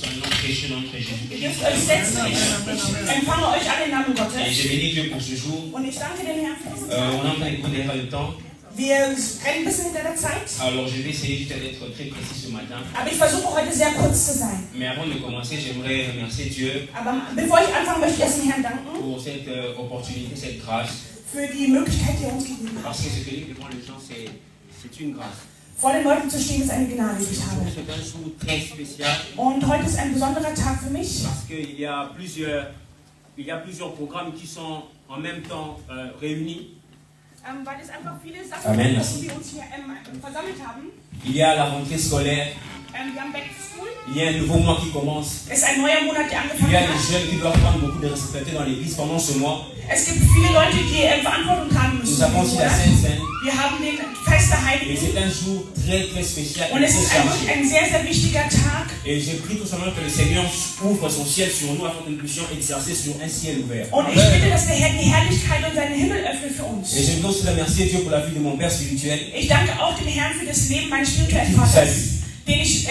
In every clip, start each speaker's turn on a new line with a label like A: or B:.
A: un nom précieux, nom très
B: Ihr
A: Jésus-Christ.
B: dürft euch setzen. Ich empfange euch alle im Namen
A: Et
B: Gottes.
A: je bénis Dieu pour ce jour.
B: Und ich danke dem Herrn für diesen
A: On est
B: Tag.
A: en train de courir vers le temps.
B: Wir rennen ein bisschen hinter der Zeit.
A: Alors je vais essayer juste d'être très précis ce matin.
B: Aber ich versuche heute sehr kurz zu sein.
A: Mais avant de commencer, j'aimerais remercier Dieu
B: Aber bevor ich anfange, möchte ich erst dem Herrn danken
A: pour cette opportunité, cette grâce.
B: für die Möglichkeit, die er uns gegeben hat.
A: Parce que ce que dit devant les gens, c'est une grâce.
B: Vor den Leuten zu stehen, ist eine Gnade, die ich habe.
A: C'est un jour très spécial
B: Und heute ist ein besonderer Tag für mich.
A: parce qu'il y a plusieurs programmes qui sont en même temps réunis.
B: Weil es einfach viele Sachen
A: Amen.
B: gibt, die uns hier versammelt haben.
A: Il y a la rentrée scolaire,
B: Wir haben Back to School.
A: il y a un nouveau mois qui commence.
B: Es ist ein neuer Monat, der
A: Il
B: angefangen
A: y a des
B: hat.
A: jeunes qui doivent prendre beaucoup de responsabilités dans l'église pendant ce mois.
B: Es gibt viele Leute, die Verantwortung tragen müssen.
A: Nous avons aussi la
B: Oder?
A: Sainte Seine.
B: Wir haben den Fest der
A: Et
B: Heiligen.
A: c'est un jour très très spécial
B: Und
A: et
B: es
A: très
B: ist wirklich
A: chargé.
B: ein sehr, sehr wichtiger Tag.
A: Et je prie tout simplement que le Seigneur ouvre son ciel sur nous afin que nous puissions exercer sur un ciel ouvert.
B: Und ich bitte, dass der Herr die Herrlichkeit und seinen Himmel öffnet für uns.
A: Et je veux aussi remercier Dieu pour la vie de mon Père spirituel.
B: Ich danke auch dem Herrn für das Leben meines spirituellen
A: Qui vous
B: Vaters,
A: salue.
B: den ich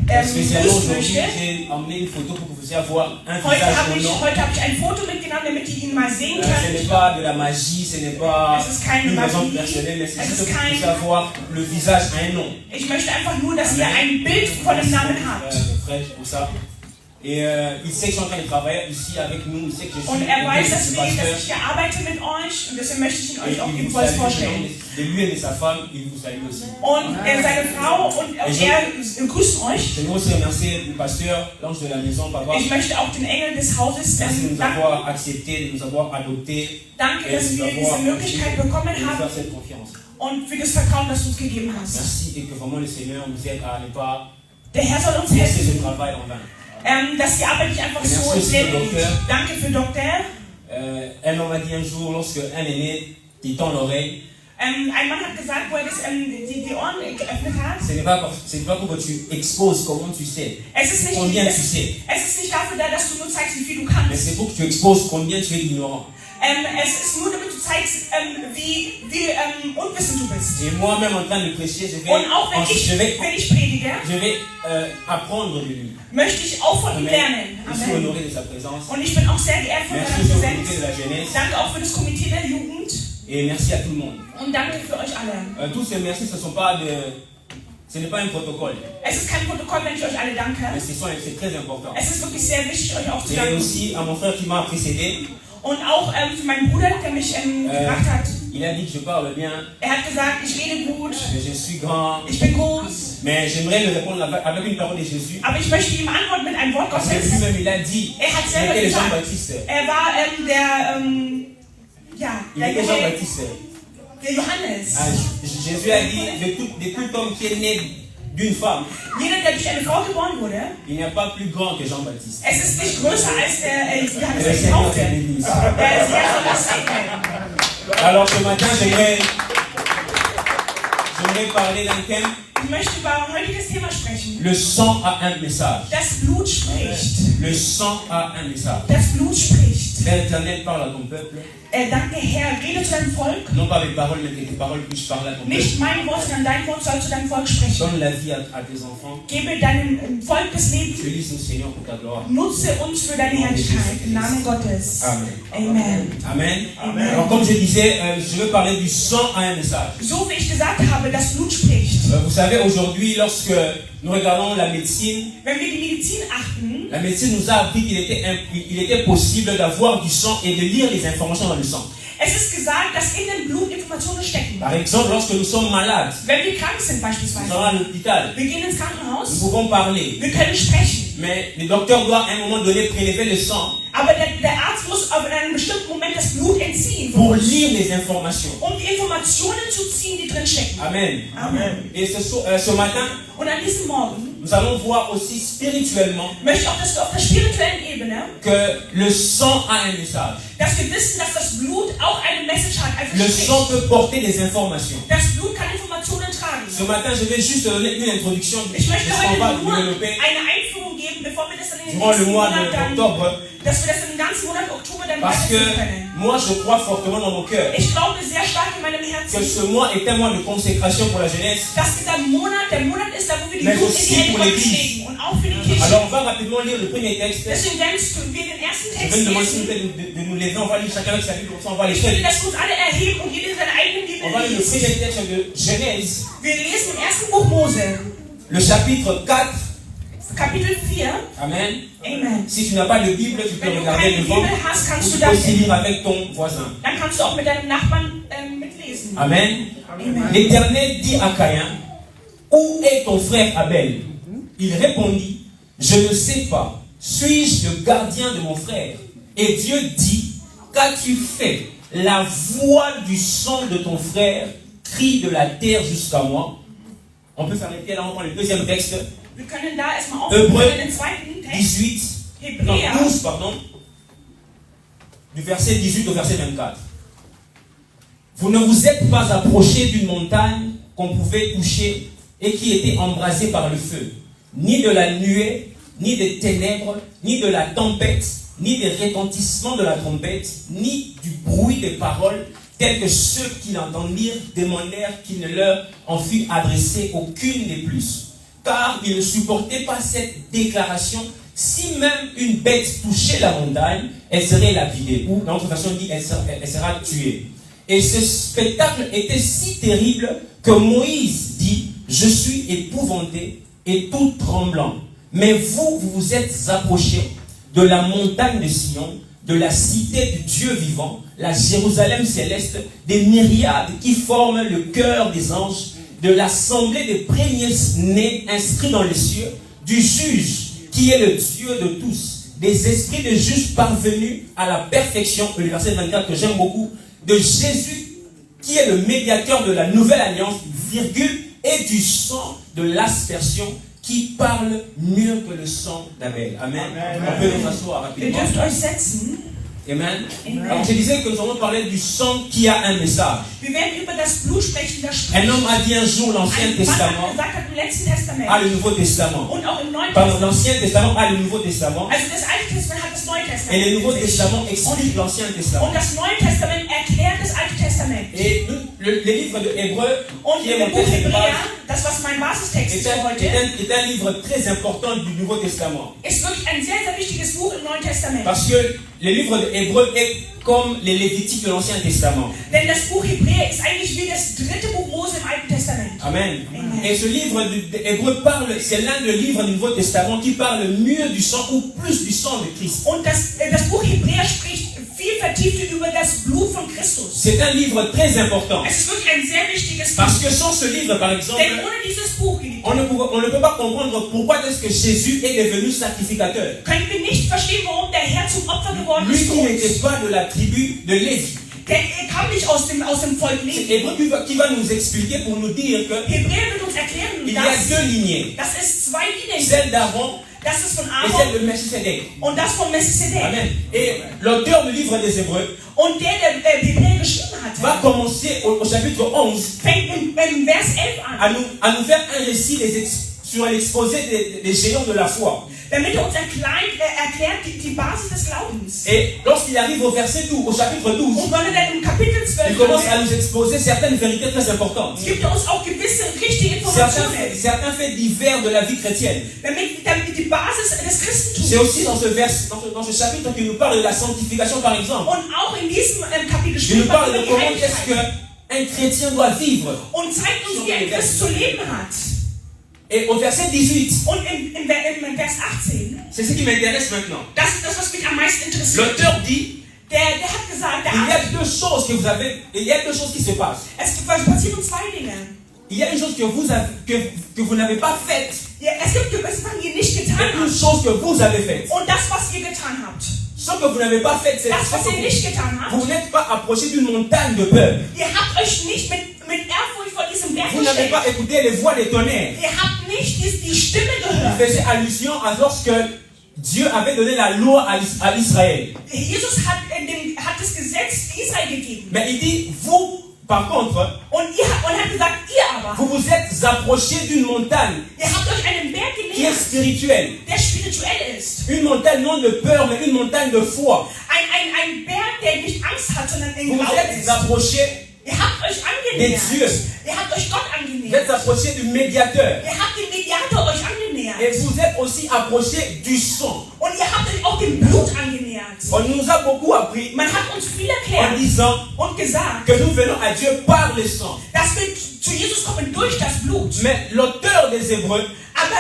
A: Spécialement
B: grüßen
A: aujourd'hui,
B: möchte.
A: j'ai emmené une photo pour que vous puissiez avoir un
B: Heute
A: visage
B: habe
A: au nom.
B: ich ein Foto mitgenommen, damit ihr ihn mal sehen
A: Ce n'est
B: könnt.
A: pas de la magie, ce n'est pas
B: Es ist keine
A: une raison
B: Magie.
A: personnelle, mais c'est
B: Es
A: juste
B: ist
A: pour que vous
B: kein-
A: puissiez avoir le visage à un nom.
B: Ich möchte einfach nur, dass ihr ein Bild von dem Namen habt.
A: Frère, pour ça. Et il sait que je suis en train de travailler ici avec nous, il sait que je suis
B: Und er weiß
A: le
B: deswegen,
A: pasteur.
B: dass ich hier arbeite mit euch und deswegen möchte ich ihn
A: Et
B: euch auch
A: il vous
B: ebenfalls
A: salue
B: vorstellen.
A: de lui et de sa femme, il vous salue aussi.
B: Und seine Frau und er grüßen euch.
A: Je veux aussi remercier le pasteur, l'ange de la maison, papa.
B: Ich möchte auch den Engel des Hauses
A: Merci de nous
B: danken.
A: avoir acceptés, de nous avoir adoptés
B: Danke,
A: et
B: dass
A: de nous
B: wir diese
A: avoir
B: Möglichkeit bekommen
A: de nous faire
B: haben
A: cette confiance.
B: und für das Vertrauen, das du uns gegeben hast.
A: Merci et que vraiment le Seigneur nous aide à ne pas
B: Der Herr soll uns
A: laisser
B: helfen,
A: ce travail en vain.
B: dass die Arbeit nicht einfach so
A: Merci
B: ins Leben
A: aussi,
B: geht.
A: Doktor.
B: Danke für Doktor.
A: Un homme m'a dit un jour, lorsque un aîné il tend l'oreille,
B: Ein Mann hat gesagt, wo er die Ohren geöffnet hat.
A: ce n'est pas pour que tu exposes comment tu sais,
B: Es ist
A: combien tu
B: nicht
A: sais,
B: dafür da, dass du nur zeigst, wie viel du
A: mais
B: kannst.
A: c'est pour que tu exposes combien tu es ignorant.
B: Es ist nur, damit du zeigst, wie unwissend du bist.
A: Et moi-même en train de prêcher, je
B: Und auch wenn
A: vais
B: ich predige,
A: apprendre de lui.
B: möchte ich auch von ihm
A: Amen.
B: lernen.
A: Je suis
B: Amen.
A: honoré de sa présence.
B: Und ich bin auch sehr geehrt von
A: Merci
B: deiner
A: au comité de
B: Präsenz.
A: la jeunesse
B: Danke auch für das Komitee der Jugend
A: et merci à tout le monde.
B: und danke für euch alle.
A: Tous ces merci, ce n'est pas un protocole,
B: Es ist kein Protokoll, wenn ich euch alle danke.
A: mais c'est très important.
B: Es ist wirklich sehr wichtig, euch auch zu
A: Et
B: danken.
A: aussi à mon frère qui m'a précédé,
B: Und auch für meinen Bruder, der mich gebracht hat.
A: il a dit que je parle bien,
B: Er hat gesagt, ich rede gut,
A: que je suis grand,
B: ich bin groß.
A: mais j'aimerais lui répondre avec une parole de Jésus.
B: Aber ich möchte ihm antworten mit einem Wort
A: Parce que
B: Gottes.
A: lui-même, il a dit,
B: Er hat
A: il
B: selber
A: était le
B: gesagt,
A: Jean-Baptiste.
B: er war
A: Il était Jean-Baptiste.
B: der Johannes.
A: Ah, Jésus a dit, de tout homme qui est né d'une femme,
B: Jeder, der durch eine Frau geboren wurde,
A: il n'y a pas plus grand que Jean-Baptiste.
B: es ist nicht größer als der Johannes,
A: Le
B: der
A: Seigneur
B: getauft
A: de
B: wird.
A: l'Église.
B: Der ist ja schon das Segen.
A: Alors ce matin, j'aimerais parler d'un thème.
B: Ich möchte über ein heutiges Thema sprechen.
A: Le sang a un message.
B: Das Blut spricht.
A: Le sang a un message.
B: Das Blut spricht.
A: L'Éternel parle à ton peuple,
B: Danke, Herr, rede zu deinem Volk.
A: non pas avec paroles, mais avec tes paroles puissent parler à ton peuple.
B: Nicht mein Wort, sondern dein Wort soll zu deinem Volk sprechen.
A: Donne la vie à tes enfants.
B: Gebe deinem Volk das Leben.
A: Utilise-nous, Seigneur, pour ta gloire.
B: Nutze uns für deine Herrlichkeit. Im Namen Gottes.
A: Amen.
B: Amen.
A: Amen.
B: Amen.
A: Alors, comme je disais, je veux parler du sang à un message.
B: So wie ich gesagt habe, das Blut spricht.
A: Vous savez, aujourd'hui, lorsque nous regardons la médecine,
B: Wenn wir die Medizin achten,
A: la médecine nous a appris qu'il était possible d'avoir du sang et de lire les informations dans le sang.
B: es ist gesagt, dass in dem Blut Informationen stecken.
A: Par exemple, lorsque nous sommes malades,
B: Wenn wir krank sind
A: nous
B: beispielsweise,
A: sommes à l'hôpital,
B: wir gehen ins
A: nous
B: Krankenhaus,
A: pouvons parler.
B: wir können sprechen.
A: Mais le docteur doit à un moment donné prélever le sang
B: Aber der Arzt muss auf einem bestimmten Moment das Blut entziehen,
A: pour lire les informations.
B: die Informationen zu ziehen, die drin stecken.
A: Amen.
B: Amen.
A: Et ce matin,
B: Und an diesem Morgen
A: nous allons voir aussi spirituellement
B: möchte ich auch, dass du auf der spirituellen Ebene,
A: que le sang a un message.
B: dass wir wissen, dass das Blut auch eine Message hat. Also
A: Le
B: spricht.
A: sang peut porter des informations.
B: Das Blut kann Informationen tragen.
A: Ce matin, je vais juste donner une introduction de
B: Ich
A: ce
B: möchte
A: qu'on va
B: heute nur
A: développer
B: eine Einführung geben, bevor wir das dann in den
A: durant le
B: nächsten
A: mois
B: Monat dann,
A: d'octobre.
B: dass wir das im ganzen Monat Oktober dann
A: Parce que
B: weiterführen können.
A: moi, je crois fortement dans mon cœur
B: Ich glaube sehr stark in meinem
A: que
B: Herzen,
A: ce mois est un mois de consécration pour la jeunesse,
B: dass dieser Monat der Monat ist, da wo wir die
A: Mais
B: Blut in
A: aussi
B: die Hände
A: pour
B: Gottes
A: l'Église.
B: legen und auch für die Kirche.
A: Alors on va rapidement lire le premier texte.
B: Deswegen werden wir den ersten
A: Je
B: Text
A: vais demander s'il vous
B: lesen.
A: plaît de nous lever, on va lire chacun avec sa Bible, comme ça on va les
B: Ich will,
A: faire.
B: dass wir uns alle erheben und jeder seine eigene
A: On va lire
B: Bibel
A: le
B: liest.
A: premier texte de Genèse,
B: Wir lesen im ersten Buch Mose,
A: le chapitre 4.
B: Kapitel 4.
A: Amen.
B: Amen.
A: Si tu n'as pas de Bible, tu peux
B: Wenn du
A: regarder
B: keine
A: devant.
B: Bibel hast, kannst
A: Ou
B: du
A: tu peux aussi
B: dann,
A: lire avec ton voisin.
B: dann kannst du auch mit deinem Nachbarn mitlesen.
A: Amen.
B: Amen.
A: L'Éternel dit à Caïn, où est ton frère Abel? Il répondit, je ne sais pas. Suis-je le gardien de mon frère? Et Dieu dit, qu'as-tu fait? La voix du sang de ton frère crie de la terre jusqu'à moi. On peut s'arrêter là, on prend le deuxième texte.
B: Wir können da erstmal
A: Hébreux
B: aufhören, den zweiten Text.
A: 18, non,
B: Hebräer
A: 12, pardon. Du verset 18 au verset 24. Vous ne vous êtes pas approchés d'une montagne qu'on pouvait toucher et qui était embrasée par le feu, ni de la nuée, ni des ténèbres, ni de la tempête, ni des retentissements de la trompette, ni du bruit des paroles, tels que ceux qui l'entendirent demandèrent qu'il ne leur en fût adressé aucune des plus. Car ils ne supportaient pas cette déclaration. Si même une bête touchait la montagne, elle serait lapidée. Ou, dans notre façon, on dit, elle sera tuée. Et ce spectacle était si terrible que Moïse dit, je suis épouvanté et tout tremblant. Mais vous vous êtes approchés de la montagne de Sion, de la cité du Dieu vivant, la Jérusalem céleste, des myriades qui forment le cœur des anges, de l'assemblée des premiers-nés inscrits dans les cieux, du juge qui est le Dieu de tous, des esprits de juges parvenus à la perfection, le verset 24 que j'aime beaucoup, de Jésus qui est le médiateur de la nouvelle alliance, virgule, et du sang de l'aspersion qui parle mieux que le sang d'Abel. Amen. On peut nous asseoir
B: Ihr
A: rapidement.
B: dürft euch setzen.
A: Amen.
B: Amen.
A: Alors je disais que nous allons parler du sang qui a un message.
B: Wir werden über das Blut sprechen, das
A: Un
B: spricht.
A: homme a dit un jour l'Ancien
B: Ein Mann
A: Testament
B: hat gesagt hat im letzten Testament
A: a le Nouveau Testament.
B: und auch im Neuen
A: Pardon,
B: Testament.
A: l'Ancien Testament a le Nouveau Testament.
B: Also das Alte Testament hat das Neue
A: Et le
B: Testament.
A: Nouveau
B: in sich.
A: Testament explique l'Ancien Testament.
B: Und das Neue Testament erklärt das Alte Testament.
A: Et le livre de Hébreu,
B: Und
A: qui est
B: im
A: mon
B: Buch
A: texte de
B: Hebräer,
A: base,
B: das was mein Basistext ist
A: est
B: für heute,
A: un livre très important du Nouveau Testament.
B: ist wirklich ein sehr, sehr wichtiges Buch im Neuen Testament.
A: Parce que le livre de Hébreu est comme les Lévitiques de l'Ancien Testament.
B: Denn das Buch Hebräer ist eigentlich wie das dritte Buch Mose im Alten Testament.
A: Amen.
B: Amen.
A: Et ce livre de Hébreu parle, c'est l'un des livres du Nouveau Testament qui parle mieux du sang ou plus du sang de Christ.
B: Und das Buch Hebräer spricht viel vertieft über das Blut von Christus.
A: C'est un livre très important.
B: Es ist wirklich ein sehr wichtiges Buch.
A: Parce que sans ce livre, par exemple,
B: Denn ohne dieses Buch
A: on ne peut pas comprendre pourquoi est-ce que Jésus est devenu sacrificateur.
B: können wir nicht verstehen, warum der Herr zum Opfer geworden
A: Lui
B: ist für
A: qui n'était
B: uns.
A: pas de la tribu de Lévi.
B: Er kam nicht aus dem Volk
A: C'est
B: Levi.
A: Hébreu qui va nous expliquer pour nous dire que
B: Hebräer wird uns erklären,
A: il y a deux lignées.
B: das ist zwei Linien.
A: Celle d'Aaron
B: Das ist von
A: et
B: Aaron
A: celle de Melchisedec.
B: und das von Melchisedek.
A: Amen. Et l'auteur du livre des Hébreux
B: Und der Hebräer geschrieben
A: va
B: hatte,
A: commencer au chapitre 11
B: fängt im Vers 11 an,
A: à nous faire un récit sur l'exposé des géants de la foi.
B: damit er uns erklärt die Basis des Glaubens.
A: Et lorsqu'il arrive au verset 12, au chapitre 12,
B: Und wenn er dann im Kapitel 12
A: il commence à
B: kommt,
A: nous exposer certaines vérités très importantes.
B: gibt er uns auch gewisse richtige Informationen,
A: Certains faits divers de la vie chrétienne.
B: damit die Basis des Christentums.
A: C'est aussi dans ce chapitre qu'il nous parle de la sanctification, par exemple.
B: Und auch in diesem Kapitel
A: Il
B: spricht
A: nous
B: man
A: parle
B: über
A: de
B: die
A: comment est-ce
B: Heiligkeit
A: qu'un chrétien doit vivre.
B: und zeigt uns, wie ein Christ zu leben hat.
A: Et au verset 18,
B: Und im Vers 18,
A: c'est ce qui m'intéresse maintenant.
B: das ist das, was mich am meisten interessiert.
A: L'auteur dit,
B: Der hat gesagt,
A: il y a deux choses qui se passent.
B: es passieren zwei Dinge.
A: Il y a une chose que vous n'avez pas faite
B: Ja, es gibt gewisse Sachen, die ihr nicht getan
A: et une
B: habt.
A: chose que vous avez faite.
B: Und das, was ihr getan habt.
A: Ce que vous n'avez pas fait, c'est
B: Das, was ihr nicht getan
A: vous
B: habt.
A: n'êtes pas approché d'une montagne de peur.
B: Ihr habt euch nicht mit Ehrfurcht vor diesem Berg
A: Vous n'avez
B: gestellt.
A: pas écouté les voix des tonnerres.
B: Ihr habt nicht die Stimme
A: Il
B: gehört.
A: faisait allusion à lorsque Dieu avait donné la loi à Israël.
B: Jesus hat das Gesetz Israel gegeben.
A: Mais il dit, vous, par contre,
B: Und hat gesagt, ihr aber,
A: vous vous êtes approché d'une montagne
B: ihr habt euch einen Berg
A: qui est
B: genähert,
A: spirituelle.
B: der spirituell ist.
A: Une montagne non de peur, mais une montagne de foi.
B: Ein Berg, der nicht Angst hat, sondern
A: Vous
B: in
A: vous
B: Glauben
A: êtes
B: ist.
A: approché,
B: Ihr habt euch angenähert.
A: Des dieux.
B: Ihr habt euch Gott
A: vous
B: angenähert.
A: êtes approché du médiateur.
B: Ihr habt den Mediator euch angenähert.
A: Et vous êtes aussi approchés du sang.
B: Und ihr habt euch auch dem Blut angenähert.
A: On nous a beaucoup appris
B: Man hat uns viel
A: en
B: erklärt
A: disant
B: und gesagt,
A: que nous venons à Dieu par le sang.
B: dass wir zu Jesus kommen durch das Blut.
A: Mais l'auteur des Hébreux
B: Aber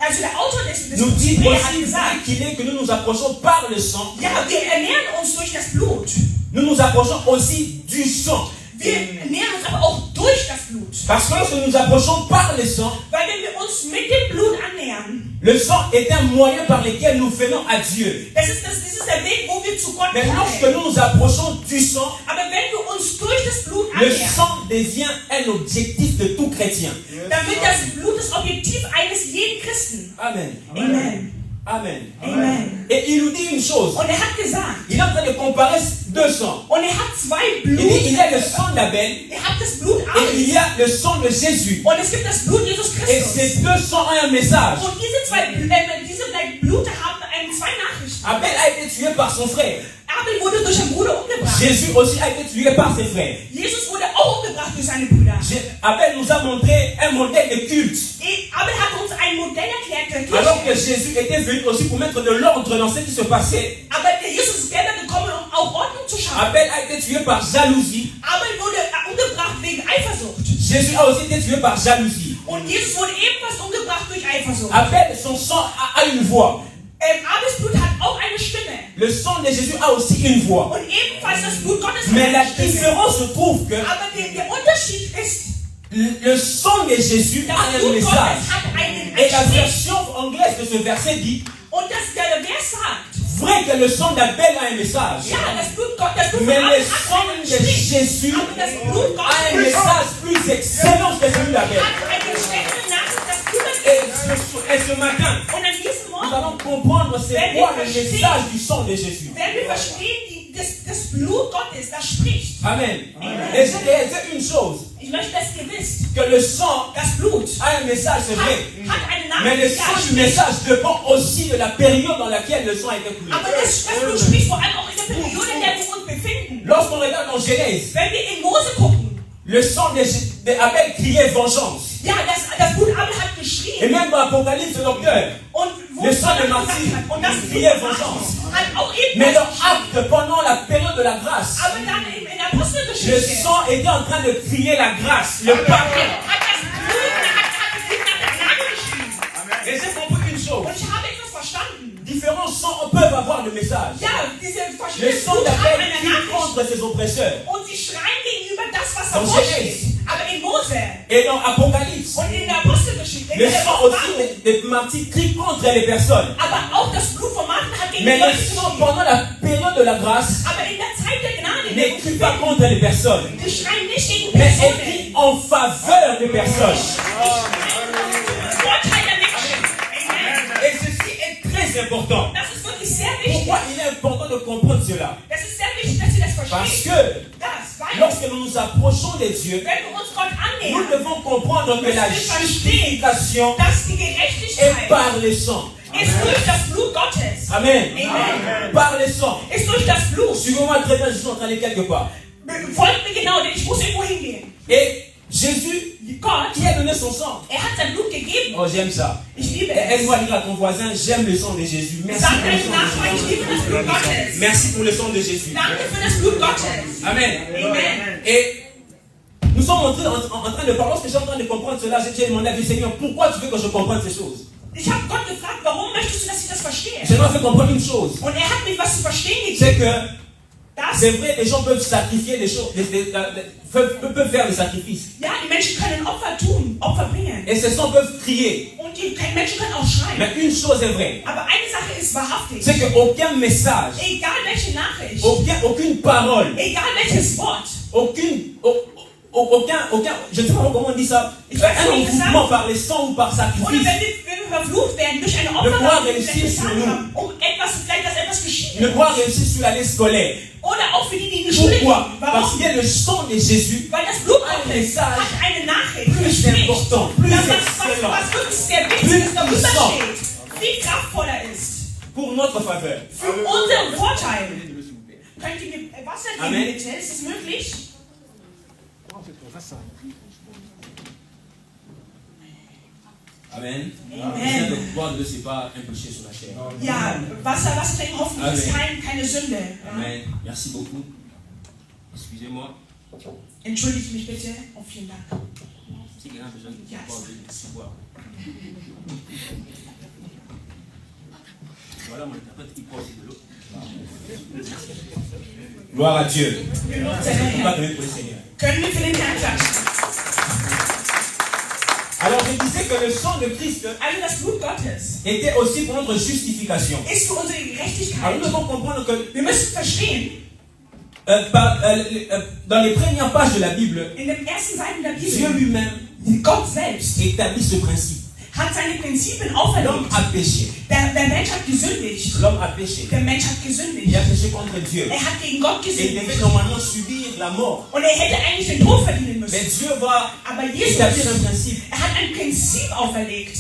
B: also der Autor des
A: nous dit
B: Hebräer hat
A: aussi
B: gesagt,
A: qu'il est que nous nous approchons par le sang.
B: ja, wir ernähren uns durch das Blut.
A: Nous nous approchons aussi du sang.
B: Wir ernähren uns aber auch durch das Blut.
A: Parce que lorsque nous nous approchons par le sang,
B: Weil wenn wir uns mit dem Blut annähern,
A: le sang est un moyen par lequel nous venons à Dieu.
B: das ist der Weg, wo wir zu Gott
A: Mais lorsque
B: kommen.
A: nous nous approchons du sang,
B: Aber wenn wir uns durch das Blut
A: le
B: annähern,
A: sang devient un objectif de tout chrétien.
B: dann wird das Blut das Objektiv eines jeden Christen.
A: Amen.
B: Amen.
A: Amen.
B: Amen.
A: Et il nous dit une chose.
B: Und hat gesagt,
A: Il est en train de comparer deux sangs.
B: und hat zwei
A: Il
B: Blut.
A: dit il y a le sang d'Abel
B: Ihr habt das Blut
A: et
B: Abels.
A: il y a le sang de Jésus.
B: Und es gibt das Blut Jesus
A: Et
B: Christus.
A: ces deux sangs ont un message.
B: Und diese Blute haben zwei Nachrichten.
A: Abel a été tué par son frère.
B: Abel wurde durch seinen Bruder umgebracht.
A: Jésus aussi a été tué par ses frères.
B: Jesus wurde auch umgebracht durch seine Brüder.
A: Abel nous a montré un modèle de culte.
B: Abel hat uns ein Modell erklärt.
A: Alors que Jésus était venu aussi pour mettre de l'ordre dans ce qui se passait.
B: Aber der Jesus ist selber gekommen, um auch Ordnung zu schaffen.
A: Abel a été tué par jalousie.
B: Abel wurde umgebracht wegen Eifersucht.
A: Jésus a aussi été tué par jalousie.
B: Und Jesus wurde ebenfalls umgebracht durch Eifersucht.
A: Abel, son sang a une voix.
B: Abels Blut hat auch eine Stimme.
A: Le sang de Jésus a aussi une voix.
B: Und ebenfalls das Blut Gottes
A: Mais
B: hat
A: la
B: eine Stimme.
A: différence se trouve que
B: Aber der Unterschied ist,
A: le sang de Jésus
B: das
A: a un
B: Blut Gottes
A: message.
B: hat einen
A: Et la
B: Stich.
A: version anglaise de ce verset dit
B: Und der Vers sagt,
A: vrai que le sang d'Abel a un message.
B: ja, das Blut Gottes von
A: Mais
B: Abel
A: le
B: hat
A: sang
B: einen
A: de
B: Stich.
A: Jésus
B: Aber das Blut
A: a un
B: Gottes
A: message plus excellent que celui d'Abel.
B: hat eine stärkere Nachricht, das
A: Et ce matin,
B: Und an diesem
A: nous
B: Morgen
A: allons comprendre c'est quoi le message du sang de Jésus.
B: werden wir verstehen, das Blut Gottes, das spricht.
A: Amen. Et j'ai réalisé une chose,
B: Ich möchte, dass ihr wisst,
A: que le sang
B: das Blut
A: a un message, c'est vrai.
B: hat eine
A: Mais le
B: Nachricht, ja,
A: sens du
B: spricht.
A: message dépend aussi de la période dans laquelle le sang a été coulé.
B: Aber das Blut spricht vor allem auch in der Periode, in der wir uns befinden.
A: Lorsqu'on regarde dans Genèse,
B: Wenn wir in Mose gucken,
A: le sang d'Abel criait vengeance.
B: ja, das Blut Abel hat
A: Et
B: geschrien.
A: même dans l'Apocalypse, le docteur,
B: Und wo
A: le sang de
B: Gott
A: martyrs
B: gesagt hat, und das Blut
A: criait vengeance.
B: hat auch
A: Mais dans
B: ebenfalls
A: Actes, pendant la période de la grâce,
B: aber dann in der
A: le
B: Apostelgeschichte
A: sang était en train de crier la grâce, le pardon.
B: hat das Blut nach der Gnade geschrien.
A: Et j'ai compris une chose.
B: Und ich habe etwas verstanden.
A: Différents sangs peuvent avoir le message.
B: Ja, diese
A: Le
B: verschiedenen
A: sang
B: Blut haben
A: d'Abel
B: eine
A: crie
B: Nachricht.
A: contre ses oppresseurs.
B: Und sie schreien gegenüber das, was
A: Dans
B: davor
A: Genèse.
B: steht. Aber in Mose
A: Et dans Apocalypse,
B: und in der Apostelgeschichte, in
A: le
B: der
A: sang
B: Offenbarung,
A: aussi des martyrs crie contre les personnes.
B: aber auch das Blut von Martin hat gegen
A: Mais
B: die
A: le
B: Leute
A: sang
B: geschrien.
A: pendant la période de la grâce
B: Aber in der Zeit der Gnade,
A: ne crie pas contre les personnes,
B: die schreien nicht gegen
A: mais elle
B: Personen.
A: crie en faveur des personnes.
B: Vorteil der Menschen. Amen.
A: Et ceci est très important.
B: Das ist wirklich sehr wichtig.
A: Pourquoi il est important de comprendre cela?
B: Das ist sehr wichtig, dass Sie das
A: Parce
B: verstehen.
A: que
B: Das, weil,
A: lorsque nous nous approchons de Dieu,
B: wenn wir uns Gott
A: nous
B: annähern,
A: devons comprendre que la justification
B: dass die
A: est
B: Gerechtigkeit
A: par le sang.
B: ist durch das Blut Gottes.
A: Amen.
B: Amen.
A: Par le sang.
B: Ist durch das Blut.
A: Suivez-moi très bien, je suis en train d'aller quelque part.
B: Folgt mir genau, denn ich muss irgendwo hingehen.
A: Et Jésus,
B: Gott,
A: qui a donné son sang.
B: hat sein Blut gegeben.
A: Oh, j'aime ça.
B: Ich liebe
A: Et
B: es.
A: aide-moi à dire à ton voisin, j'aime le sang de Jésus. Merci
B: Sag
A: pour le
B: deinem
A: sang de
B: Nachbarn, ich
A: Jésus.
B: liebe das Blut Gottes.
A: Merci pour le sang de Jésus.
B: Danke für das Blut Gottes.
A: Amen.
B: Amen.
A: Et nous sommes en train de parler, lorsque je suis en train de comprendre cela, j'ai demandé à Dieu, Seigneur, pourquoi tu veux que je comprenne ces choses?
B: Ich habe Gott gefragt, warum möchtest du, dass ich das verstehe?
A: Seigneur fait comprendre une chose.
B: Und hat mir was zu verstehen gegeben.
A: C'est que,
B: Das,
A: c'est vrai, les gens peuvent sacrifier des choses, peuvent faire des sacrifices.
B: ja, die Menschen können Opfer tun, Opfer bringen.
A: Et ces sangs peuvent crier.
B: Und die Menschen können auch schreien.
A: Mais une chose est vraie.
B: Aber eine Sache ist wahrhaftig.
A: C'est qu'aucun message,
B: Egal welche Nachricht,
A: aucune parole,
B: egal welches Wort,
A: aucun, je ne sais pas comment on dit ça, un envoûtement par les sangs ou par
B: oder
A: sacrifice
B: wenn wir verflucht werden durch eine
A: Ne pouvoir
B: Opfer,
A: réussir sur nous.
B: etwas, vielleicht, dass etwas geschieht.
A: ne pouvoir réussir sur l'année scolaire.
B: Oder auch für die, die in die Schule
A: Pourquoi?
B: gehen.
A: Parce
B: Warum?
A: qu'il y a le sang de Jésus
B: Weil das Blut
A: ein
B: Gottes
A: Message
B: hat eine Nachricht,
A: plus
B: spricht,
A: important, plus
B: dass
A: excellent,
B: was wirklich sehr wichtig
A: plus
B: ist, darüber
A: puissant.
B: steht, viel kraftvoller ist.
A: pour notre faveur.
B: Für unseren Vorteil. Könnt ihr mir Wasser geben,
A: Amen.
B: bitte? Ist das möglich?
A: Amen.
B: Amen.
A: Le pouvoir de Dieu, ce n'est pas un péché sur la chair.
B: Ja, Wasser trinken hoffentlich ist keine Sünde.
A: Amen. Merci beaucoup. Excusez-moi.
B: Entschuldigt mich bitte und vielen Dank.
A: Si quelqu'un a besoin de pouvoir de pouvoir. Voilà mon interprète qui pose de l'eau. Gloire à Dieu. On va donner pour le Seigneur.
B: Können wir für den Herrn klatschen?
A: Alors je disais que le sang de Christ
B: Also das Blut Gottes
A: était aussi pour notre justification.
B: ist für unsere
A: Alors
B: Gerechtigkeit.
A: nous devons comprendre que
B: Wir müssen verstehen,
A: dans les premières pages de la Bible,
B: in den ersten Seiten der
A: Dieu
B: Bibel,
A: lui-même
B: Gott selbst
A: établit ce principe.
B: hat seine Prinzipien
A: L'homme
B: auferlegt.
A: a péché.
B: Der Mensch hat gesündigt.
A: L'homme a péché.
B: Der Mensch hat
A: Il
B: gesündigt.
A: a péché contre Dieu.
B: Er hat gegen Gott
A: Et il devait
B: gesündigt.
A: normalement subir la mort.
B: Und er hätte eigentlich den Tod verdienen
A: Mais
B: müssen.
A: Dieu va
B: Aber
A: établir un
B: Jesus,
A: principe.
B: er hat ein Prinzip auferlegt.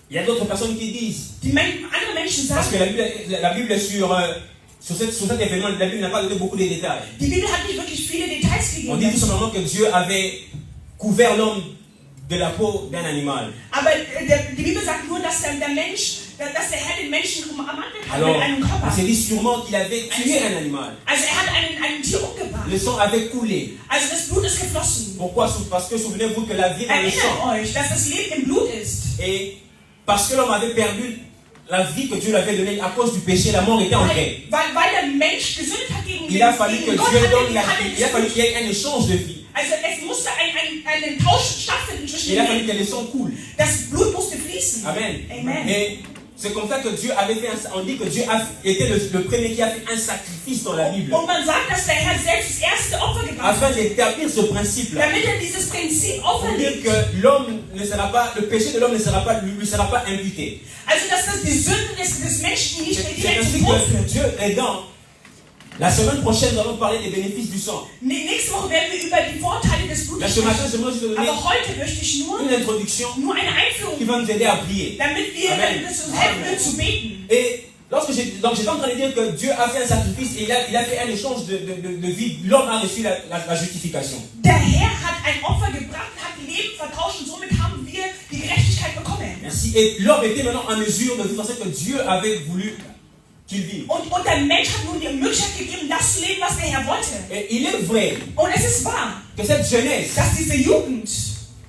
A: Il y a d'autres personnes qui disent,
B: Andere Menschen
A: parce que
B: sagen,
A: la Bible sur cet événement, la Bible n'a pas donné beaucoup de détails.
B: die Bibel hat nicht wirklich viele Details
A: On dit tout
B: gegeben.
A: simplement que Dieu avait couvert l'homme de la peau d'un animal.
B: Aber die Bibel sagt nur, dass der Herr den Menschen umarmt hat
A: Alors,
B: mit einem
A: on
B: Körper.
A: s'est dit sûrement qu'il avait tué un animal.
B: Also er hat ein Tier umgebracht.
A: Le sang avait coulé.
B: Also das Blut ist geflossen.
A: Pourquoi? Parce que souvenez-vous que la vie est dans le sang.
B: Erinnert euch, dass das Leben im Blut ist.
A: Et parce que l'homme avait perdu la vie que Dieu lui avait donnée à cause du péché, la mort était entrée.
B: Weil der Mensch gesündigt hat gegen
A: Il a fallu que
B: gegen Gott,
A: Dieu
B: hat er-
A: donne la
B: hat er
A: vie. Il a fallu qu'il y ait un échange de vie.
B: Also es musste ein Tausch stattfinden zwischen
A: Il a fallu
B: den
A: que le sang coule.
B: Das Blut musste fließen.
A: Amen.
B: Amen.
A: Et c'est comme ça que Dieu avait fait on dit que Dieu était le premier qui a fait un sacrifice dans la Bible.
B: Und man sagt, dass der Herr selbst das erste Opfer gebracht hat,
A: Afin d'établir ce principe-là.
B: damit er dieses Prinzip
A: Pour dire
B: auferlegt.
A: que l'homme ne sera pas, le péché de l'homme ne sera pas, lui sera pas imputé.
B: Also dass das die Sünde des Menschen nicht
A: C'est
B: direkt
A: ainsi
B: zum Tod
A: que
B: führt.
A: Dieu est dans. La semaine prochaine, nous allons parler des bénéfices du sang.
B: Nächste Woche werden wir über die Vorteile des Blutes
A: Mais ce matin,
B: sprechen.
A: j'aimerais juste te donner
B: Aber heute möchte ich
A: une introduction
B: nur eine Einführung
A: qui va nous aider à prier.
B: damit
A: Amen.
B: es uns helfen wird zu beten.
A: Et lorsque j'étais en train de dire que Dieu a fait un sacrifice et il a fait un échange de vie, l'homme a reçu la justification.
B: Der Herr hat ein Opfer gebracht, hat Leben vertauscht und somit haben wir die Gerechtigkeit bekommen.
A: Merci. Et l'homme était maintenant en mesure de vivre ce que Dieu avait voulu qu'il vive.
B: Und der Mensch hat nun die Möglichkeit gegeben, das zu leben, was der Herr wollte.
A: Et il est vrai
B: Und es ist wahr,
A: que cette jeunesse
B: dass diese Jugend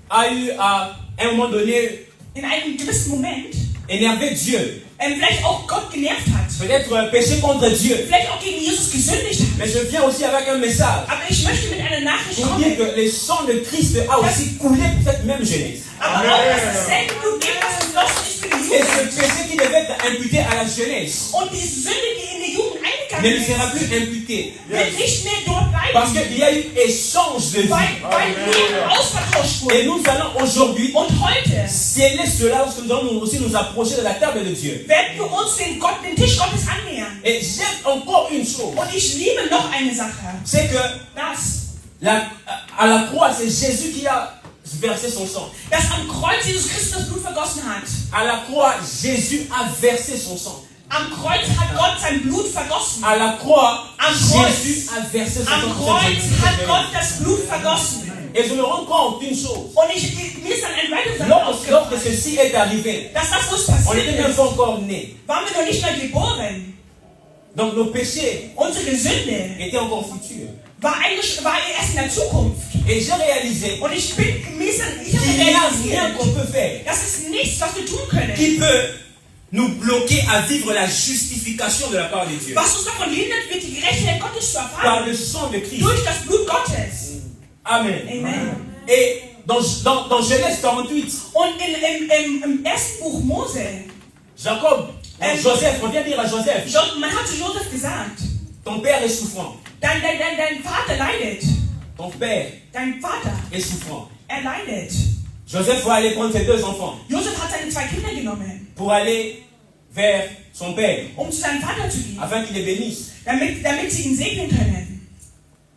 A: a eu à un moment donné
B: in einem gewissen Moment
A: énervé Dieu.
B: vielleicht auch Gott genervt hat.
A: Peut-être péché contre Dieu.
B: Vielleicht auch gegen Jesus gesündigt hat.
A: Mais je viens aussi avec un message
B: Aber ich möchte mit einer Nachricht
A: pour dire
B: kommen.
A: que le sang de Christ a aussi coulé pour cette même jeunesse.
B: Aber auch, dass dasselbe Blut gibt, was geflossen ist für die
A: Et
B: Jugend.
A: ce péché qui devait être imputé à la jeunesse
B: Und die Sünde, die in die Jugend
A: ne
B: eingegangen
A: lui sera
B: ist,
A: plus imputé.
B: wird nicht mehr dort
A: Parce
B: bleiben,
A: qu'il y a eu échange de vie.
B: weil Leben ausvertauscht
A: Et
B: wurde.
A: nous allons aujourd'hui
B: Und heute
A: sceller cela lorsque nous allons aussi nous approcher de la table de Dieu.
B: werden wir uns den Tisch Gottes annähern.
A: Et j'aime encore une chose.
B: Und ich liebe noch eine Sache.
A: C'est que
B: Das,
A: à la croix, c'est Jésus qui a versé son sang.
B: dass am Kreuz Jesus Christus das Blut vergossen hat.
A: À la croix, Jésus a versé son sang.
B: Am Kreuz hat Gott sein Blut vergossen.
A: À la croix,
B: Am Kreuz.
A: Jésus a versé son
B: Am
A: sang.
B: Kreuz hat Gott das Blut vergossen.
A: Et je me rends compte d'une chose.
B: Und mir ist dann ein weiteres Sache
A: Lorsque
B: aufgefallen,
A: ceci est arrivé,
B: dass das uns
A: on n'était
B: passiert
A: même
B: ist,
A: pas encore nés.
B: waren wir noch nicht mal geboren.
A: Donc nos péchés
B: Unsere Sünde
A: étaient encore futurs.
B: war erst in der Zukunft.
A: Et j'ai réalisé
B: Und ich habe
A: qu'il n'y a rien
B: realisiert,
A: qu'on peut faire
B: das ist nichts, was wir tun können,
A: qui peut nous bloquer à vivre la justification de la part de Dieu.
B: was uns davon hindert, wird die Gerechtigkeit Gottes zu
A: Par
B: erfahren.
A: le sang de Christ.
B: Durch das Blut Gottes.
A: Amen.
B: Amen.
A: Et dans Genèse 48,
B: Und im ersten Buch Mose,
A: Joseph, on vient dire à Joseph,
B: man hat zu Josef gesagt,
A: ton père est souffrant.
B: dein Vater leidet.
A: Ton père
B: Dein Vater,
A: est souffrant.
B: leidet.
A: Joseph va aller prendre ses deux enfants
B: Josef hat seine zwei Kinder genommen,
A: pour aller vers son père,
B: zu seinem Vater zu gehen,
A: afin qu'il les bénisse.
B: damit sie ihn segnen können.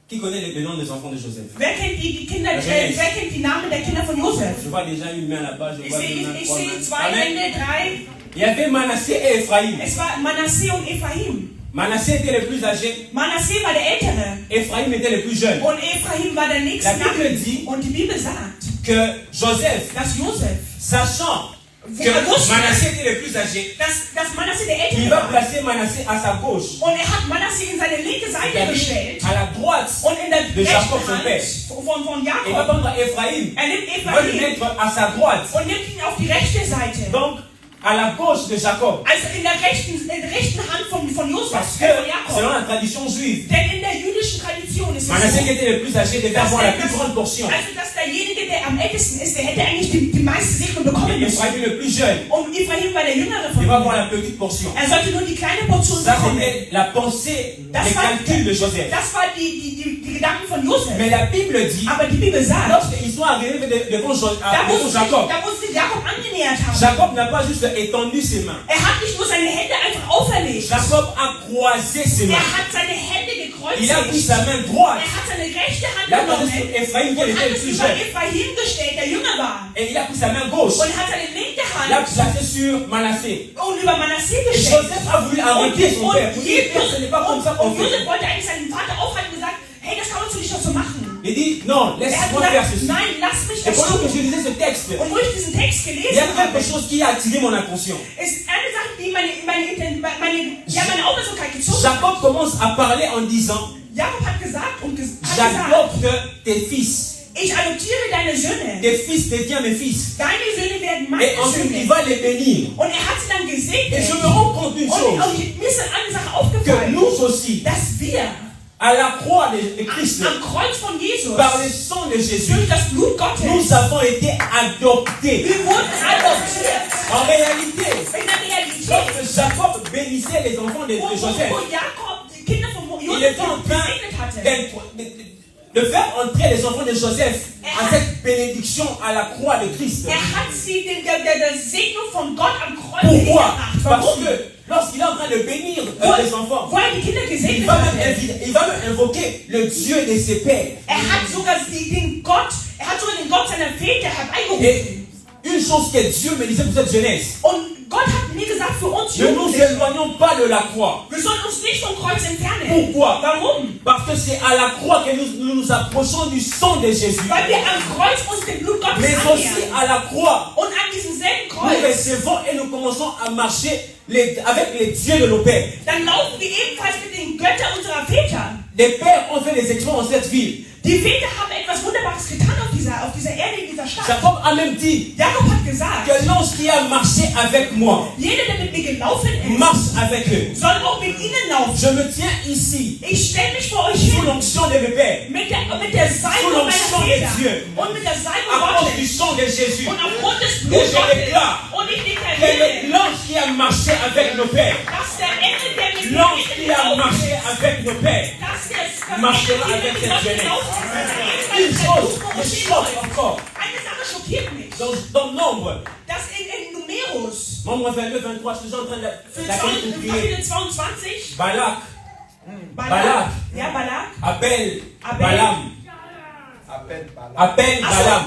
A: Qui connaît les noms des enfants de Joseph?
B: Wer kennt die Kinder,
A: Ja, wer ist?
B: wer kennt die Namen der Kinder von Josef?
A: Je vois déjà une main là-bas, je
B: Ich
A: vois deux mains,
B: sehe
A: trois mains.
B: zwei
A: Amen.
B: Hände, drei.
A: Il y avait Manassé et Ephraïm.
B: Es war Manasseh und Ephraim.
A: Manassé était le plus âgé,
B: Manasseh war der Ältere
A: Ephraïm était le plus jeune.
B: und Ephraim war der nächste.
A: La Bible dit
B: Und die Bibel sagt,
A: que Joseph,
B: dass Josef,
A: sachant que Manassé était le plus âgé,
B: dass Manasse der
A: il
B: Ältere
A: va
B: war.
A: placer Manassé à sa gauche,
B: Und hat Manasse in seine linke Seite gestellt.
A: à la droite
B: Und in der
A: de Jacob, son
B: rechten
A: père.
B: Hand von
A: Il va
B: Jakob.
A: prendre Ephraim,
B: Er nimmt
A: il va le
B: Ephraim
A: mettre à sa droite.
B: und nimmt ihn auf die rechte Seite.
A: Donc, à la gauche de Jacob.
B: Also in der rechten Hand von Josef,
A: Parce que,
B: von Jakob.
A: selon la tradition juive,
B: Denn in der jüdischen Tradition ist es
A: Manassé qui
B: so,
A: était le plus âgé devait avoir la plus grande portion.
B: also dass derjenige, der am ältesten ist, der hätte eigentlich die meiste Segnung bekommen
A: Et
B: müssen.
A: Ephraim le plus jeune,
B: Und Ephraim war der Jüngere von
A: il va avoir
B: ihm.
A: la petite portion.
B: Er sollte nur die kleine Portion
A: Ça,
B: bekommen.
A: c'était la pensée,
B: Das
A: les
B: war,
A: calculs de Joseph.
B: das war die Gedanken von Josef.
A: Mais la Bible dit,
B: Aber die Bibel sagt,
A: lorsqu'ils sont arrivés devant Jacob,
B: da wo sie sich Jakob angenähert haben,
A: Jacob n'a pas juste étendu ses mains.
B: er hat nicht nur seine Hände einfach auferlegt.
A: Jacob a croisé ses
B: Er
A: mains.
B: hat seine Hände
A: Il a pris
B: gekreuzigt.
A: sa main droite.
B: Er hat seine rechte Hand
A: Il a posé
B: genommen
A: sur Ephraim qui
B: und
A: était
B: hat
A: le
B: es
A: plus
B: über
A: jeune.
B: Ephraim gestellt, der jünger war.
A: Et il a pris sa main gauche.
B: Und hat seine linke
A: Il a
B: Hand
A: placé sur Manassé.
B: und über Manasseh
A: Et
B: gestellt.
A: Joseph a voulu arrêter son père. Pour dire, Père, ce n'est pas comme ça qu'on
B: Und Josef
A: fait.
B: wollte eigentlich seinen Vater aufhalten und gesagt, hey, das kannst du nicht doch so machen.
A: Il dit, non,
B: Er hat
A: laisse-moi faire
B: gesagt,
A: ceci.
B: nein, lass mich
A: Et
B: das
A: pendant que
B: tun.
A: je lisais ce texte,
B: Und wo ich diesen Text
A: il y
B: gelesen
A: a quelque
B: habe,
A: chose qui a attiré mon attention.
B: ist eine Sache, die meine Aufmerksamkeit gezogen hat.
A: Jacob commence à parler en disant,
B: Jakob hat gesagt,
A: j'adopte tes fils.
B: ich adoptiere deine Söhne.
A: Tes fils deviennent mes fils.
B: Deine Söhne werden
A: Et
B: meine
A: ensuite, il
B: Söhne.
A: va les bénir.
B: Und er hat sie dann
A: Et
B: gesegnet.
A: je me rends compte d'une chose,
B: Und mir ist eine Sache
A: que
B: aufgefallen,
A: nous aussi,
B: dass wir
A: à la croix de Christ,
B: am Kreuz von Jesus
A: par le sang de Jésus,
B: durch das Blut Gottes,
A: nous avons été adoptés.
B: wir wurden adoptiert.
A: En réalité,
B: In der Realität,
A: lorsque Jacob bénissait les enfants de
B: wo
A: Joseph,
B: Jakob die Kinder von
A: il
B: Josef
A: était en train
B: gesegnet hatte,
A: de faire entrer les enfants de Joseph à cette bénédiction à la croix de Christ.
B: hat sie der Segnung von Gott am Kreuz
A: Pourquoi?
B: gebracht.
A: Parce
B: Warum?
A: que lorsqu'il est en train de bénir les enfants,
B: Wo die Kinder gesegnet
A: il va
B: hatte.
A: même invoquer le Dieu de ses pères.
B: Hat sogar den Gott seiner Väter herbeigerufen.
A: Et une chose que Dieu me disait pour cette jeunesse,
B: Und Gott hat mir gesagt, für uns
A: ne nous
B: Jugendliche,
A: éloignons pas de la croix.
B: wir sollen uns nicht vom Kreuz entfernen.
A: Pourquoi?
B: Warum?
A: Parce que c'est à la croix que nous approchons du sang de Jésus.
B: Weil wir am Kreuz uns dem Blut Gottes
A: Mais aussi
B: annähern.
A: à la croix,
B: Und an diesem selben
A: nous
B: Kreuz,
A: recevons et nous commençons à marcher avec les dieux de nos pères.
B: dann laufen wir ebenfalls mit den Göttern unserer Väter.
A: Les pères ont fait des exploits en cette ville.
B: Die Väter haben etwas Wunderbares getan auf dieser Erde, in dieser Stadt.
A: Jacob a même dit
B: Jakob hat gesagt,
A: que lorsqu'il a marché avec moi,
B: jeder, der mit mir gelaufen ist,
A: marche avec eux.
B: soll auch mit ihnen laufen.
A: Je me tiens ici,
B: Ich stelle mich vor euch
A: sous
B: hin,
A: l'onction de mes pères,
B: mit der Salbung
A: Sous l'onction
B: meiner
A: de Dieu.
B: Väter und mit der Salbung
A: à cause du
B: Gottes
A: sang de Jésus.
B: und aufgrund des
A: Et
B: Bluts
A: je
B: Gottes.
A: déclare
B: Und ich
A: que
B: deklariere,
A: l'ange qui a marché avec nos pères,
B: dass der Engel, der mit mir
A: l'ange qui a
B: gelaufen
A: marché
B: ist,
A: avec nos pères,
B: dass der
A: marchera
B: Engel, der
A: avec
B: mit
A: cette
B: mir
A: jeunesse.
B: gelaufen ist,
A: Une
B: ebenfalls
A: chose
B: der
A: me
B: Blut
A: choque encore.
B: Eine Sache schockiert mich.
A: Dans Nombre,
B: Dass in Numerus,
A: Nombre 22, 23, je suis en train de
B: für
A: la prier.
B: Kapitel 22,
A: Balak,
B: Balak, ja, Balak,
A: appelle
B: Abel.
A: Balaam.
C: Appelle Balaam.
A: Appelle
B: also,
A: Balaam.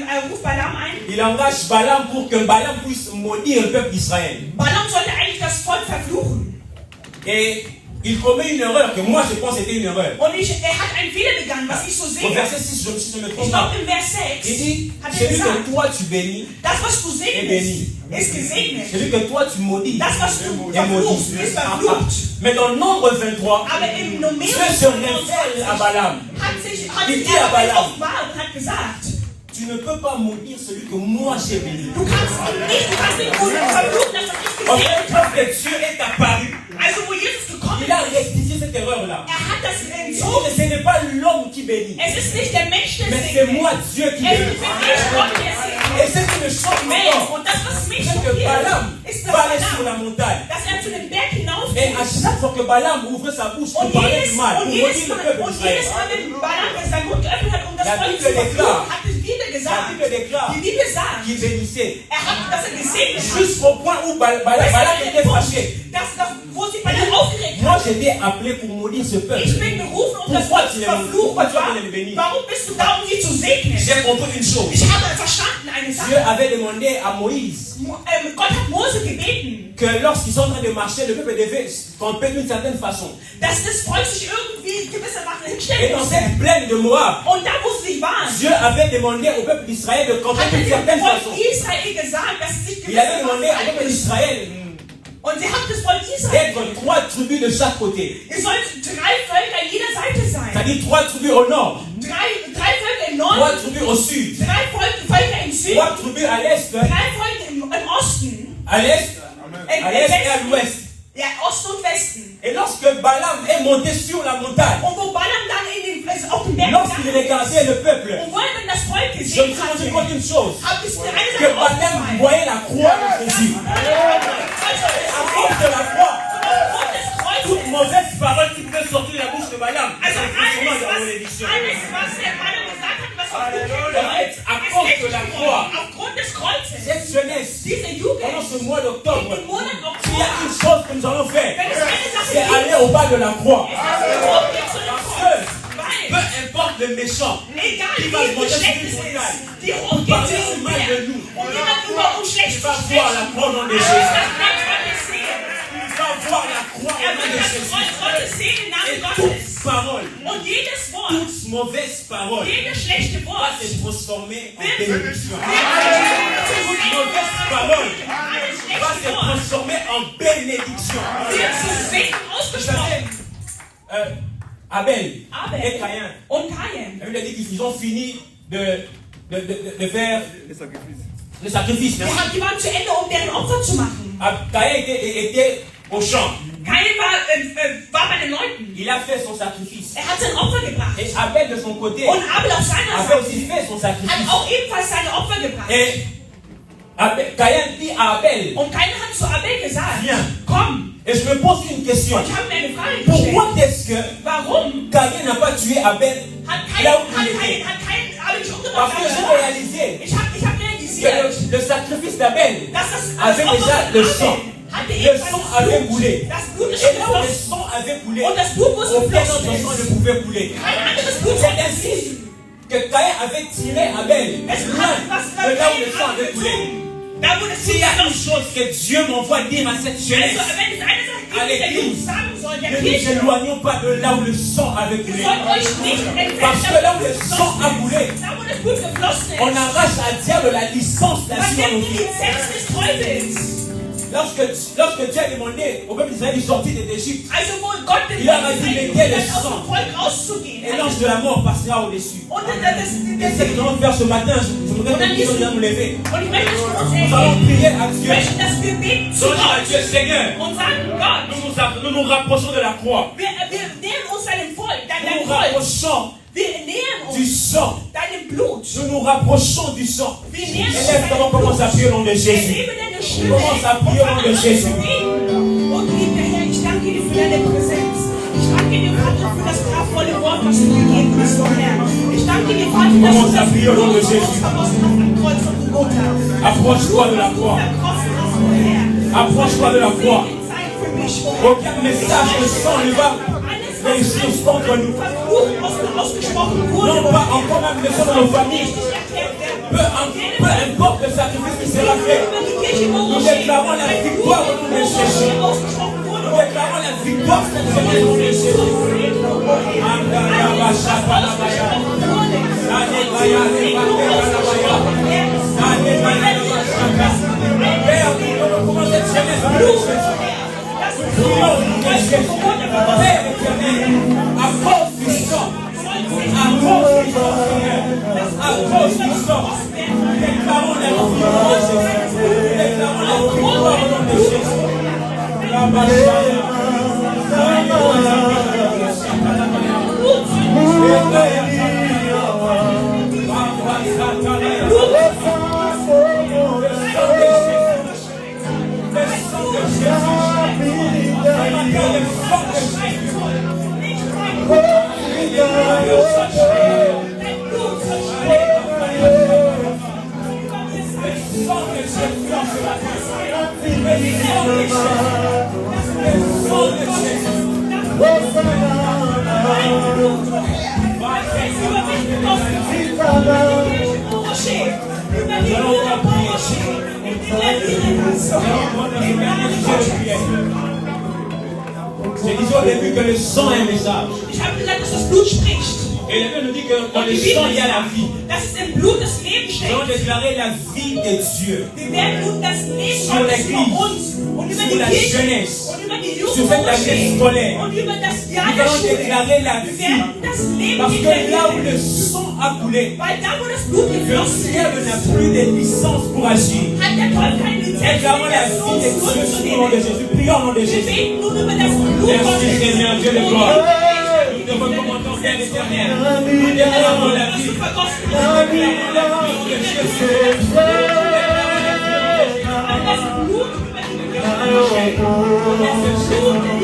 B: er ruft Balaam ein.
A: Il engage Balaam pour que Balaam puisse maudire le peuple d'Israël.
B: Balaam sollte eigentlich das Volk verfluchen.
A: Et il commet une erreur que moi je pense c'était une erreur.
B: Und er hat einen Fehler begangen, was ich so
A: Au
B: sehe.
A: verset 6, je me
B: Ich
A: trompe pas.
B: glaube, im Vers
A: Il
B: 6
A: dit,
B: hat er
A: celui
B: gesagt,
A: que toi tu bénis,
B: das, was du segnest, ist gesegnet.
A: celui que toi tu maudis,
B: Das, was du
A: est maudit.
B: verfluchst, ist verflucht.
A: Mais dans Nombre 23,
B: Aber im Numerus
A: Dieu se révèle à Balaam.
B: hat sich
A: Il dit à
B: er
A: Balaam,
B: offenbart und hat gesagt,
A: tu ne peux pas maudire celui que moi j'ai béni.
B: du kannst ihn verfluchen, das, was
A: En
B: ich
A: fait,
B: gesegnet habe.
A: quand Dieu est apparu,
B: Also, wo Jesus gekommen
A: il a
B: ist,
A: rectifié cette erreur-là.
B: hat das
A: Il dit
B: entzogen.
A: que ce n'est pas l'homme qui bénit,
B: Es ist nicht der Mensch, der
A: mais c'est
B: segnet.
A: moi Dieu qui
B: Es
A: bénis.
B: ist wirklich Gott, der segnet.
A: Et ce qui me choque
B: Amen.
A: encore,
B: Und das, was mich
A: c'est que Balaam
B: schockiert, ist, dass
A: parlait sur
B: Balaam,
A: la montagne.
B: dass er zu dem Berg
A: Et
B: hinaufgeht.
A: à chaque fois que Balaam ouvrait sa bouche pour
B: Und
A: parler du mal, pour
B: jedes
A: maudire le peuple
B: Mal,
A: d'Israël,
B: wenn Balaam seinen Mund geöffnet hat, um das
A: La
B: Volk
A: Bible
B: zu verfluchen,
A: déclare.
B: hat die Bibel
A: la
B: gesagt,
A: Bible déclare
B: die Bibel sagt,
A: qu'il bénissait.
B: dass er gesegnet hat.
A: Jusqu'au point où Balaam était fâché.
B: Wo sich Balaam aufgeregt
A: Moi,
B: hat.
A: j'ai été appelé pour maudire ce peuple.
B: Ich bin berufen, um das
A: Pourquoi
B: Volk
A: tu
B: zu
A: les maudis?
B: verfluchen.
A: Pourquoi tu vas les bénir?
B: Warum bist du da, um sie zu segnen?
A: J'ai compris une chose.
B: Ich habe verstanden eine
A: Dieu
B: Sache.
A: avait demandé à Moïse
B: Gott hat Mose gebeten,
A: que lorsqu'ils sont en train de marcher, le peuple devait camper d'une certaine façon.
B: Dass das Volk sich irgendwie gewissermaßen
A: Et
B: hinstellen
A: dans
B: musste.
A: cette plaine de Moab,
B: Und da, wo sie waren,
A: Dieu avait demandé au peuple d'Israël de camper
B: hat
A: d'une
B: dem
A: certaine
B: Volk
A: façon.
B: Israel gesagt, dass sie sich
A: Il avait demandé au peuple
B: gewissermaßen
A: d'Israël
B: und sie haben das Volk Israel.
A: d'être 3 tribus de chaque côté.
B: Ihr sollt 3 Völker an jeder Seite sein.
A: C'est-à-dire 3 tribus au nord,
B: 3 Völker im
A: 3
B: Norden,
A: tribus au sud,
B: 3 Völker im Süden,
A: 3 tribus à l'est,
B: 3 Völker im Osten,
A: à l'est et à l'ouest.
B: ja, Osten und Westen.
A: Et lorsque Balaam est monté sur la montagne,
B: Und wo Balaam dann auf den Berg
A: lorsqu'il
B: gegangen
A: regardait le peuple,
B: ist und wo er dann das Volk
A: je me
B: gesehen
A: suis rendu
B: hatte,
A: compte d'une chose,
B: hat es mir eine
A: que
B: Sache
A: Balaam
B: aufgefallen.
A: voyait la croix de Jésus. À cause de la croix, toute mauvaise parole qui pouvait sortir de la bouche de Balaam,
B: Also
A: ça fait souvent dans mon
B: alles,
A: édition.
B: was der Balaam gesagt hat, was auf
A: À cause de la croix,
B: aufgrund des Kreuzes,
A: cette jeunesse,
B: diese
A: pendant
B: Jugend,
A: ce mois d'octobre,
B: im Monat
A: s'il y a une
B: Oktober,
A: chose que nous allons faire,
B: wenn es eine Sache
A: c'est
B: gibt,
A: aller au bas de la croix.
B: dass wir hochgehen zu dem
A: Parce
B: Kreuz,
A: que, peu
B: weil,
A: importe le méchant,
B: egal
A: qui
B: wie
A: va se monter sur
B: schlecht
A: une
B: es ist,
A: montagne,
B: die hochgeht
A: parler
B: zu
A: si
B: diesem
A: mal de
B: Berg,
A: nous,
B: und jemand über uns schlecht
A: il
B: zu
A: va voir la
B: sprechen,
A: croix au nom de
B: das
A: Jésus.
B: Kreuz Gottes sehen.
A: Il va voir la croix au
B: Er
A: nom
B: wird
A: de
B: das
A: Jésus.
B: Kreuz Gottes sehen im
A: Et
B: Namen
A: toute
B: Gottes.
A: parole,
B: Und jedes Wort,
A: toute mauvaise parole
B: jedes schlechte
A: va
B: Wort,
A: se transformer en
B: wird
A: bénédiction.
B: zu
A: Toute mauvaise parole
B: alles
A: va se
B: schlechte Wort
A: transformer en bénédiction.
B: wird zu Segen
A: Vous
B: ausgesprochen.
A: savez, Abel et
B: Abel
A: Caïn,
B: und Kain,
A: la Bible dit qu'ils ont fini de faire le sacrifice.
B: die waren zu Ende, um deren Opfer zu machen.
A: Caïn était au champ.
B: Kain war bei den Leuten.
A: Il a fait son sacrifice.
B: Er hat sein Opfer gebracht.
A: Et Abel de son côté
B: Und Abel auf seiner
A: avait
B: Seite
A: aussi fait son
B: hat
A: sacrifice.
B: auch ebenfalls seine Opfer gebracht.
A: Et Caïn dit à Abel,
B: Und Kain hat zu Abel gesagt,
A: Viens.
B: komm.
A: et je me pose une question.
B: Und ich habe mir eine Frage gestellt.
A: Pourquoi est-ce que
B: Warum
A: Caïn n'a pas tué Abel
B: hat
A: là où il était?
B: Kain Abel nicht umgebracht?
A: Parce que j'ai réalisé
B: Ich hab realisiert,
A: que le sacrifice d'Abel
B: dass das
A: avait déjà le sang.
B: hatte
A: Le
B: ebenfalls
A: sang
B: das
A: avait
B: Blut.
A: coulé.
B: Das Blut ist
A: Et là où le
B: geflossen.
A: sang avait coulé,
B: Und das Blut muss
A: aucun autre
B: geflossen
A: sang
B: ist.
A: ne pouvait couler.
B: Kein anderes Blut
A: C'est
B: hat
A: ainsi
B: es.
A: que Caïn avait tiré Abel
B: Es
A: loin
B: hat was
A: de là où le sang avait coulé.
B: Da wo das
A: S'il y a une
B: Blut
A: chose que Dieu m'envoie dire à cette jeunesse,
B: also wenn es eine Sache gibt, die der
A: Allez,
B: Jugend sagen soll, der
A: ne nous
B: Kirche,
A: éloignons pas de là où le sang avait
B: ihr
A: coulé.
B: sollt euch nicht entfernen,
A: Parce que là où le sang a coulé,
B: da wo das Blut geflossen
A: on
B: ist.
A: arrache à diable la licence
B: Was
A: là-dessus dans
B: nimmt
A: nos
B: die
A: vies.
B: Lizenz des Teufels?
A: Lorsque Dieu a demandé au peuple d'Israël de sortir d'Égypte,
B: Also wo Gott den
A: Il a dit, mettez le
B: aus
A: sang.
B: dem Volk rauszugehen.
A: et l'ange de la mort passera au-dessus.
B: Und
A: Et c'est ce que nous allons faire ce matin. Je voudrais que nous puissions nous lever.
B: Und ich möchte, dass wir uns
A: Nous allons
B: erheben.
A: prier à
B: Ich
A: Dieu.
B: möchte, dass wir beten zu
A: Nous allons à
B: Gott
A: Dieu, Seigneur.
B: und sagen, Gott,
A: Nous nous rapprochons de la croix.
B: wir nähern uns deinem Volk,
A: Nous
B: deinem
A: nous
B: Volk.
A: rapprochons
B: Wir nähern
A: du
B: uns
A: sang.
B: deinem Blut.
A: Nous nous rapprochons du sang.
B: Wir nähern uns
A: Élève comment commence à prier au nom de Jésus.
B: Erhebe deine Stimme
A: Commence à prier au nom de Jésus.
B: Und lieber Herr, ich danke dir für deine Präsenz. Ich danke dir, Vater, für das kraftvolle Wort, was du gegeben hast, oh Herr. Ich danke dir, Vater, dass du das Blut ausvergossen hast am Kreuz von Golgatha.
A: Approche-toi de la croix.
B: Vergossen hast, oh Herr.
A: Approche-toi de la croix.
B: Sein für mich, oh Herr.
A: Aucun message de sang ne va réussir contre nous.
B: Ausgesprochen wurde,
A: Non pas encore même le sang de nos familles.
B: nicht erklärt werden.
A: Peu importe le sacrifice qui sera fait. Nous déclarons la victoire au nom de Jésus. Nous déclarons la victoire cette semaine au nom de Jésus. Père, nous commençons cette jeunesse au nom de Jésus. Prions au nom de Jésus. Père éternel, à cause du sang, à cause du sang, Seigneur, à cause du sang, déclarons la victoire de Jésus. Déclarons la victoire au nom de Jésus. La bataille.
B: Über die Bürger,
A: au début que le sang est un message.
B: Ich habe gesagt, dass das Blut spricht.
A: Et la Bible nous dit que dans le sang, il y a la vie.
B: Dass es im Blut das Leben
A: Nous
B: steckt.
A: allons déclarer la vie de Dieu
B: Wir werden nun das Leben
A: sur
B: Gottes
A: l'église,
B: über uns und über
A: sur
B: die
A: la
B: Kirche
A: jeunesse,
B: und über die
A: sur cette année
B: Jugendliche
A: scolaire.
B: und über das Jahr
A: Nous
B: der
A: allons
B: Schule.
A: déclarer la
B: Wir
A: vie.
B: werden das Leben
A: Parce que là où
B: deklarieren.
A: le sang a coulé,
B: Weil da, wo das Blut
A: le
B: geflossen ist,
A: diable n'a plus de licence pour agir.
B: hat der Teufel keine Lizenz
A: Déclarons la
B: mehr,
A: vie
B: uns
A: de Dieu
B: Grund zu
A: sur le nom de
B: nehmen.
A: Jésus. Prions au nom de
B: Wir
A: Jésus.
B: beten nun über das Blut
A: Merci
B: Gottes.
A: Seigneur, Dieu de gloire. Nous te recommandons, Père éternel. Nous déclarons la
B: Dass
A: vie.
B: du vergossen
A: Nous déclarons la vie au nom de Jésus. Nous déclarons la vie au nom de Jésus.
B: hast. Das Blut über die Kirche. Und das Blut